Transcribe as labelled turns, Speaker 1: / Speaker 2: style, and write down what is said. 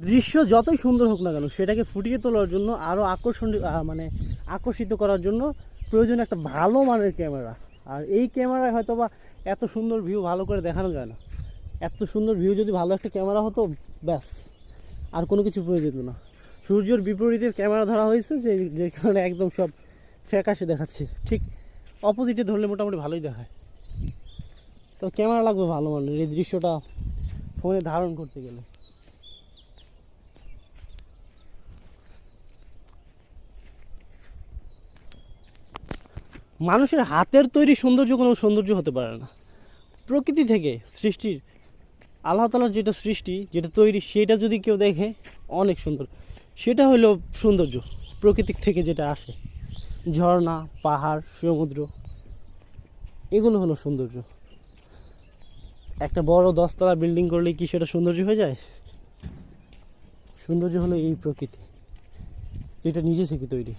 Speaker 1: দৃশ্য যতই সুন্দর হোক না কেন সেটাকে ফুটিয়ে তোলার জন্য আরও আকর্ষিত করার জন্য প্রয়োজন একটা ভালো মানের ক্যামেরা। আর এই ক্যামেরায় হয়তো বা এত সুন্দর ভিউ ভালো করে দেখানো যায় না। এত সুন্দর ভিউ যদি ভালো একটা ক্যামেরা হতো, ব্যাস আর কোনো কিছু প্রয়োজন না। সূর্যের বিপরীতে ক্যামেরা ধরা হয়েছে, যে কারণে একদম সব ফ্যাকাশে দেখাচ্ছে। ঠিক অপোজিটে ধরলে মোটামুটি ভালোই দেখায়। তো ক্যামেরা লাগবে ভালো মানের এই দৃশ্যটা ফোনে ধারণ করতে গেলে। মানুষের হাতের তৈরি সৌন্দর্য কোনো সৌন্দর্য হতে পারে না। প্রকৃতি থেকে সৃষ্টির, আল্লাহ তাআলার যেটা সৃষ্টি, যেটা তৈরি, সেটা যদি কেউ দেখে অনেক সুন্দর। সেটা হলো সৌন্দর্য, প্রকৃতি থেকে যেটা আসে। ঝর্ণা, পাহাড়, সমুদ্র, এগুলো হলো সৌন্দর্য। একটা বড় 10 তলা বিল্ডিং করলে কি সেটা সৌন্দর্য হয়ে যায়? সৌন্দর্য হলো এই প্রকৃতি, যেটা নিজে থেকে তৈরি।